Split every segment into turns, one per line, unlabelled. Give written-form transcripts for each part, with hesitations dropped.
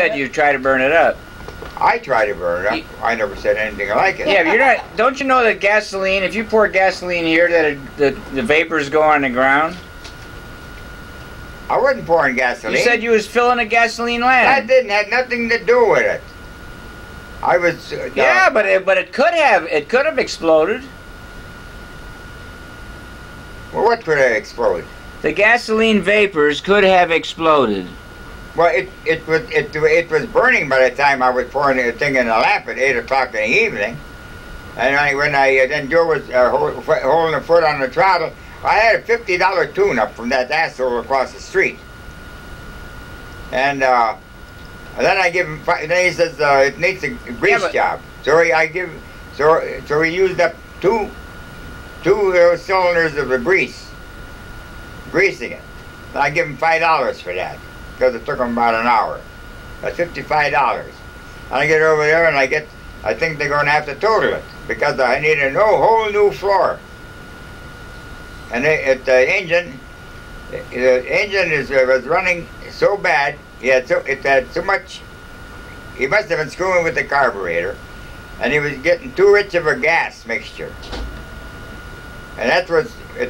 said you try to burn it up.
I try to burn it up. I never said anything like it.
Yeah, but you're not. Don't you know that gasoline? If you pour gasoline here, that the vapors go on the ground.
I wasn't pouring gasoline.
You said you was filling a gasoline lamp.
That didn't have nothing to do with it. I was.
Yeah, but it could have exploded.
Well, what could have exploded?
The gasoline vapors could have exploded.
Well, it was burning by the time I was pouring the thing in the lamp at 8 o'clock in the evening. And then Joe was holding a foot on the throttle, I had a $50 tune-up from that asshole across the street. And then I give him. Then he says it needs a grease job. So he used up two cylinders of the greasing it. And I give him $5 for that because it took him about an hour. That's $55. And I get over there and I think they're going to have to total it because I need a whole new floor. And the engine was running so bad. It had so much. He must have been screwing with the carburetor, and he was getting too rich of a gas mixture. And it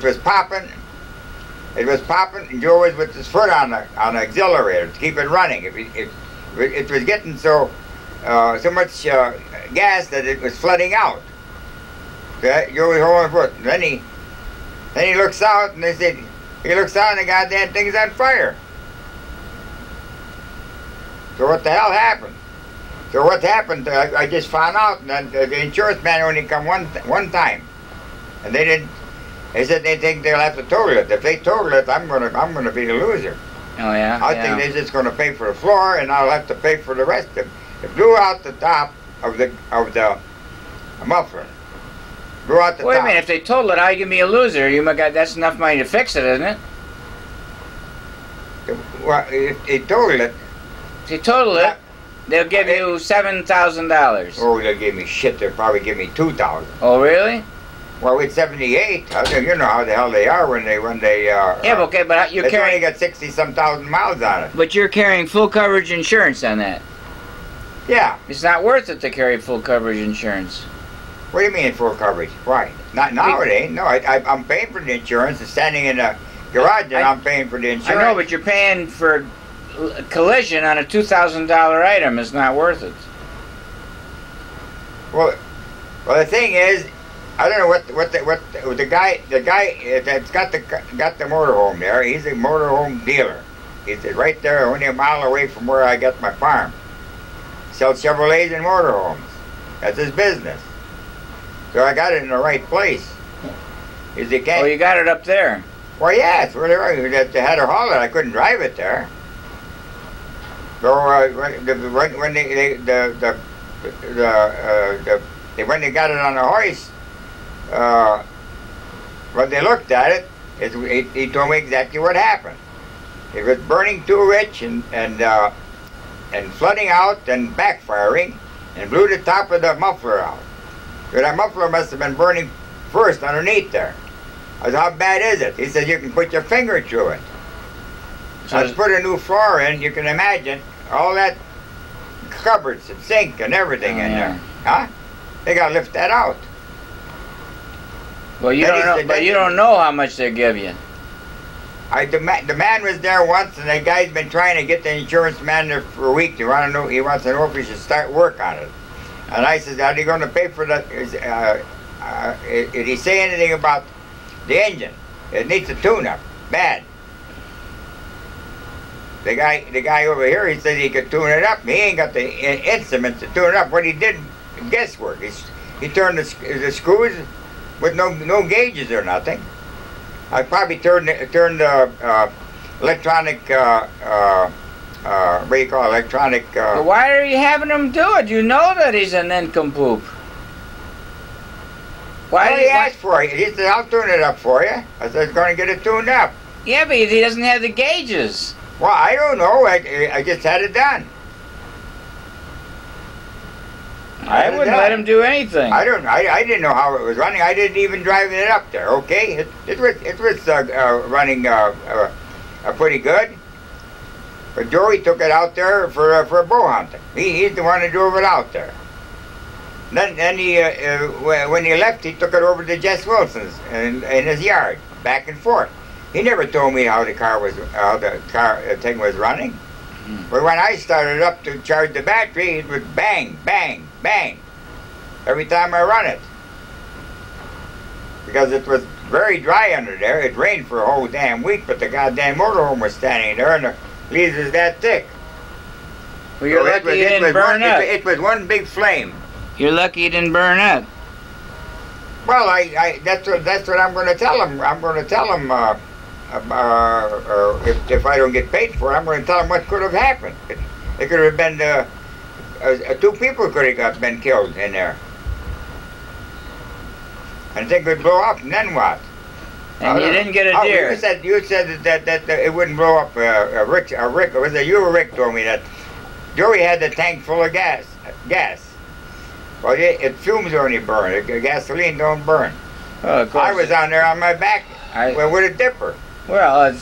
was popping. It was popping, and Joe was with his foot on the accelerator to keep it running. It was getting so much gas that it was flooding out. So Joe was holding foot. And then he looks out, and he looks out, and the goddamn thing's on fire. So what the hell happened? So what happened? I just found out, and the insurance man only come one time, and they didn't. They said they think they'll have to total it. If they total it, I'm gonna be the loser.
Oh yeah.
I think they're just gonna pay for the floor, and I'll have to pay for the rest of it. It blew out the top of the muffler. Blew out the
Wait
top.
a minute. If they total it, how you can be a loser? That's enough money to fix it, isn't it?
Well, if they total it.
If you total it, they'll give you $7,000.
Oh, they'll give me shit. They'll probably give me $2,000.
Oh, really?
Well, with 78, you know how the hell they are when they
yeah, but okay, but you're carrying.
Only got 60-some thousand miles on it.
But you're carrying full coverage insurance on that.
Yeah.
It's not worth it to carry full coverage insurance.
What do you mean full coverage? Why? Not now. It ain't. No, I'm paying for the insurance. It's standing in the garage, and I'm paying for the insurance.
I know, but you're paying for collision on a $2,000 item. Is not worth it.
Well, the thing is, I don't know what the guy that's got the motorhome there. He's a motorhome dealer. He's right there, only a mile away from where I got my farm. Sells Chevrolets and motorhomes. That's his business. So I got it in the right place. Oh,
you got it up there.
Well, yeah, it's where they had to haul it. I couldn't drive it there. So when they got it on the hoist, when they looked at it, he told me exactly what happened. It was burning too rich and flooding out and backfiring, and blew the top of the muffler out. So that muffler must have been burning first underneath there. I said, how bad is it? He said, you can put your finger through it. So let's put a new floor in. You can imagine all that cupboards and sink and everything in there. Huh? They got to lift that out.
Well, you don't know, but you don't know how much they give you.
The man was there once, and the guy's been trying to get the insurance man there for a week. He wants to know if he should start work on it. And I said, are they going to pay for that? Did he say anything about the engine? It needs a tune-up, bad. The guy over here, he said he could tune it up. He ain't got the instruments to tune it up. What he did, guesswork. He turned the screws with no gauges or nothing. I probably turned the electronic, what do you call it, electronic...
But why are you having him do it? You know that he's an nincompoop. Why
did he ask for it? He said, I'll tune it up for you. I said, he's going to get it tuned up.
Yeah, but he doesn't have the gauges.
Well, I don't know. I just had it done.
I wouldn't let him do anything.
I didn't know how it was running. I didn't even drive it up there. Okay, it was running pretty good. But Joey took it out there for bow hunting. He's the one who drove it out there. Then he, when he left, he took it over to Jess Wilson's in his yard, back and forth. He never told me how the thing was running. But when I started up to charge the battery, it was bang, bang, bang, every time I run it. Because it was very dry under there. It rained for a whole damn week, but the goddamn motorhome was standing there, and the leaves was that thick.
Well, you're lucky you didn't burn up.
It was one big flame.
You're lucky you didn't burn up.
Well, that's what I'm going to tell him. I'm going to tell him if I don't get paid for it, I'm going to tell him what could have happened. It could have been 2 people could have been killed in there. And thing would blow up, and then what?
And you didn't get a deer.
You said that it wouldn't blow up. Rick, was it you or Rick told me that Joey had the tank full of gas. Well, it fumes when you burn. Gasoline don't burn.
Well, of course.
I was on there on my back with a dipper.
Well,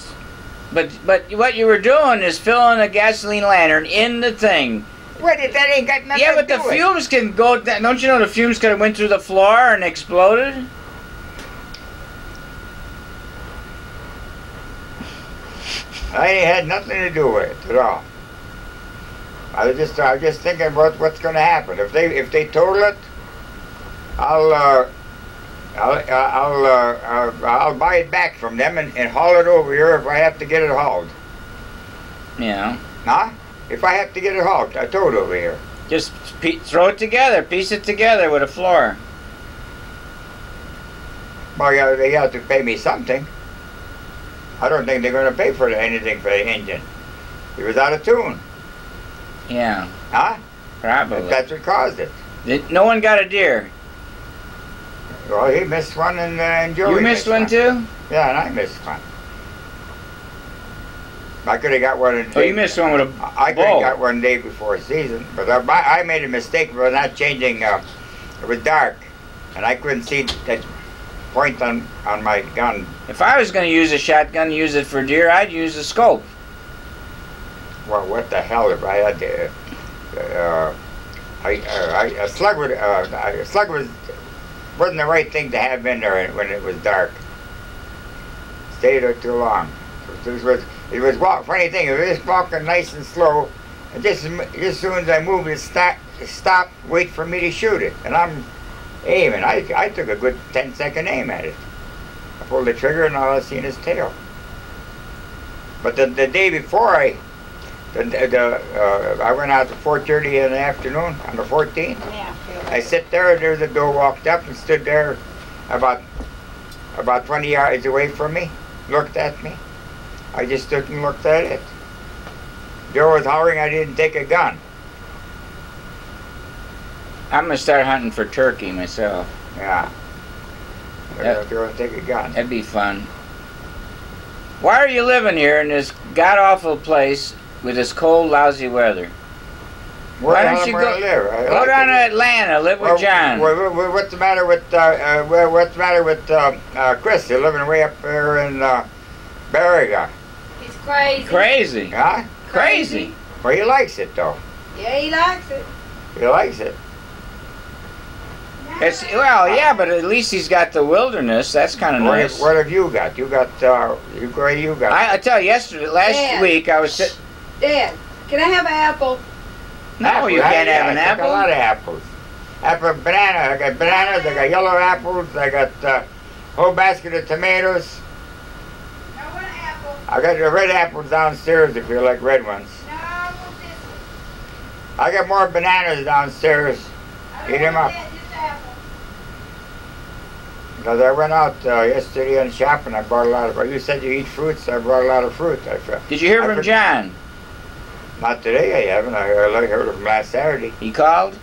but what you were doing is filling a gasoline lantern in the thing.
What? That ain't got nothing
Yeah,
to
but
do
the
with it.
fumes can go down. Don't you know the fumes could have went through the floor and exploded?
I ain't had nothing to do with it at all. I was just thinking about what's going to happen. If they total it, I'll buy it back from them and haul it over here if I have to get it hauled.
Yeah.
Huh? If I have to get it hauled, I towed over here.
Just throw it together, piece it together with a floor.
Well, yeah, they have to pay me something. I don't think they're going to pay for anything for the engine. It was out of tune.
Yeah.
Huh?
Probably.
That's what caused it.
No one got a deer.
Well, he missed one and Joey
You missed one too?
Yeah, and I missed one. I could have got one.
Oh, you missed one with a
I could have got one day before season, but I made a mistake by not changing. It was dark, and I couldn't see that point on my gun.
If I was going to use a shotgun, use it for deer, I'd use a scope.
Well, what the hell if I had to? A slug wasn't the right thing to have in there when it was dark. Stayed there too long. It was funny thing. It was just walking nice and slow, and just as soon as I moved, it stopped, wait for me to shoot it, and I'm aiming. I took a good 10-second aim at it. I pulled the trigger, and all I seen his tail. But the day before I went out at 4:30 in the afternoon on the 14th.
Yeah,
I sit there, and there's a doe walked up and stood there about 20 yards away from me, looked at me. I just stood and looked at it. Joe was hollering I didn't take a gun.
I'm going to start hunting for turkey myself.
Yeah.
Yep.
They're going to take a gun.
That'd be fun. Why are you living here in this god-awful place with this cold, lousy weather? Why don't you go down to Atlanta, live with John?
What's the matter with Chris? They're living way up there in Barriga.
He's crazy.
Crazy.
Huh?
Crazy.
Well, he likes it though.
Yeah, he likes it.
He likes it.
Well, yeah, but at least he's got the wilderness. That's kind of nice.
What have you got? You got. I
tell you, last week I was.
Dad, can I have an apple?
No, you can't have an apple.
I got a lot of apples. Banana. I got bananas. I got yellow apples. I got a whole basket of tomatoes.
No, what apple?
I got the red apples downstairs if you like red ones.
No, I want this one.
I got more bananas downstairs. Eat them up.
Just apple.
Because I went out yesterday and shopping. I bought a lot of. You said you eat fruits. So I brought a lot of fruit.
Did you hear from John?
Not today. I haven't. I heard of him last Saturday.
He called?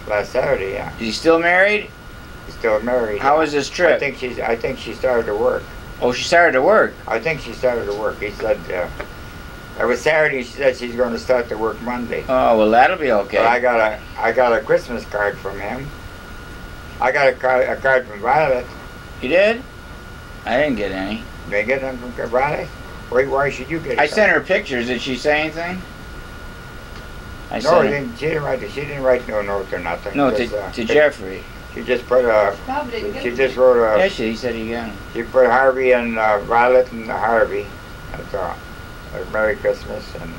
Last Saturday, yeah.
Is he still married?
He's still married.
How was his trip?
I think she started to work.
Oh, she started to work.
I think she started to work. He said it was Saturday. She said she's going to start to work Monday.
Oh well, that'll be okay.
But I got a Christmas card from him. I got a card from Violet.
You did? I didn't get any.
Did you get them from Violet? Why should you get a car?
I sent her pictures. Did she say anything?
No, she didn't write no note or nothing.
No, to Jeffrey.
She just put she just wrote
Yeah, he said he got him.
She put Harvey and Violet and Harvey. That's all. Merry Christmas and.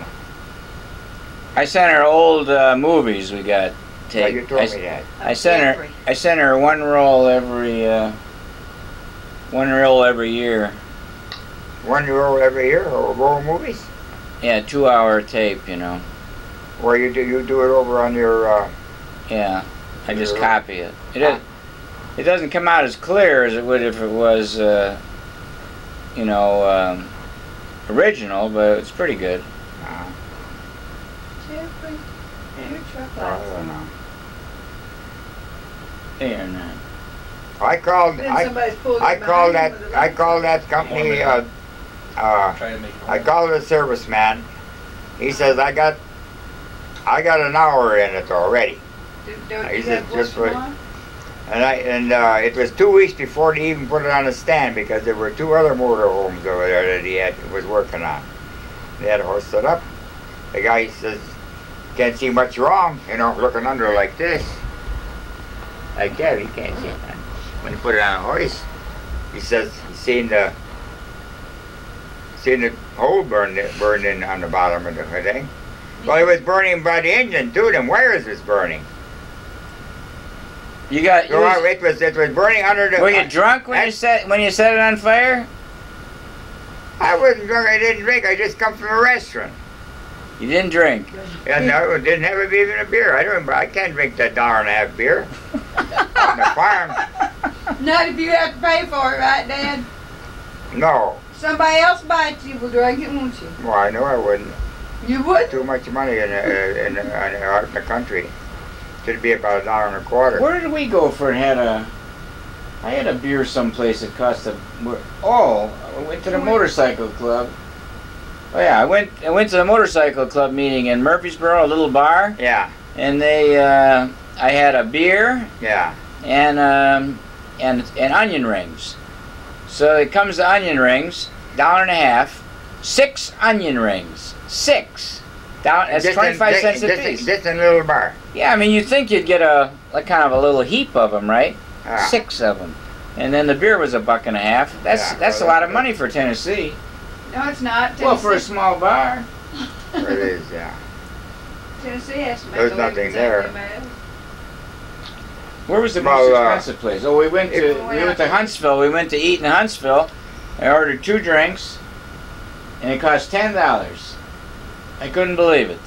I sent her old movies we got taped.
You told me that.
I sent her one roll every year. 1 roll every year,
or roll movies?
Yeah, 2-hour tape, you know.
Where you do it over on your.
Yeah, I just copy it. It doesn't come out as clear as it would if it was, you know, original, but it's pretty good.
Jeffrey, your truck
I
lights
don't know.
on.
They are not.
I called that company. I called the serviceman. He says I got an hour in it already. He said just wait. And it was 2 weeks before they even put it on the stand because there were 2 other motorhomes over there that he was working on. They had hoisted it up. The guy says, "Can't see much wrong, you know, looking under like this." Like that, he can't see it. When you put it on a hoist, he says he's seen the hole burned in on the bottom of the thing. Well, it was burning by the engine too. Them wires was burning. It was burning under the.
Were you drunk when you set it on fire?
I wasn't drunk. I didn't drink. I just come from a restaurant.
You didn't drink.
Yeah, no, didn't have even a beer. I can't drink that $1.50 beer on the farm.
Not if you have to pay for it, right, Dad?
No.
Somebody else bites you will drink it, won't you?
Well, I know I wouldn't.
You would?
Too much money out in the country. Should be about $1.25.
Where did we go for it? I had a beer someplace that cost I went to the motorcycle club. Oh yeah, I went to the motorcycle club meeting in Murfreesboro, a little bar.
Yeah.
And I had a beer.
Yeah.
And onion rings. So it comes to onion rings, $1.50, 6 onion rings, 6. That's 25 cents a piece.
Just in a little bar.
Yeah, I mean you'd think you'd get kind of a little heap of them, right? 6 of them, and then the beer was $1.50. That's a lot of money for Tennessee.
No, it's not. Tennessee.
Well, for a small bar.
It is, yeah.
Tennessee has to make
There's nothing there.
Where was the most expensive place? Oh, we went to Huntsville. We went to eat in Huntsville. I ordered 2 drinks, and it cost $10. I couldn't believe it.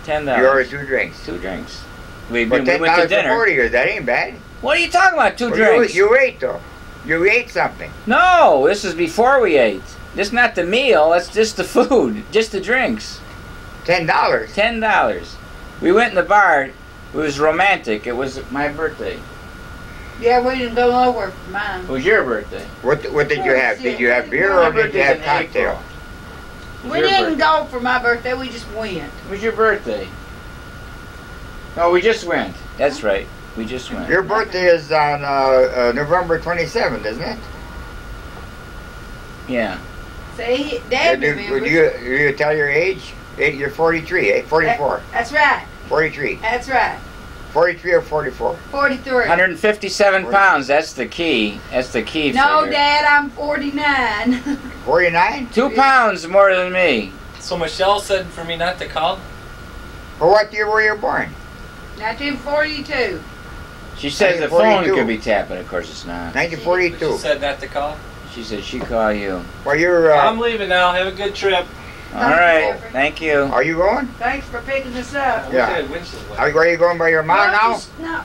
$10.
You ordered 2 drinks.
2 drinks. We
went
to dinner.
For 40 years, that ain't bad.
What are you talking about? 2 drinks.
You ate though. You ate something.
No, this is before we ate. This is not the meal. That's just the food. Just the drinks.
$10.
$10. We went in the bar. It was romantic. It was my birthday.
Yeah, we didn't go over for mine.
It was your birthday.
What did you have? Did you have beer or did you have cocktail?
We didn't go for my birthday. We just went.
It was your birthday. No, we just went. That's right. We just went.
Your birthday is on November 27th, isn't it?
Yeah.
See, Dad remembers.
Would you tell your age? You're 43, 44.
That's right.
43.
That's right.
43 or 44?
43.
157 pounds. That's the key. That's the key.
No,
figure.
Dad, I'm 49.
49?
2 pounds more than me.
So Michelle said for me not to call?
Well, what year were you born?
1942.
She says the phone could be tapping. Of course it's not.
1942.
She said not to call?
She said she'd call you.
Well, you're...
I'm leaving now. Have a good trip.
All right. Thank you.
Are you going?
Thanks for picking us up.
Yeah. Where are you going by your mom now?
No.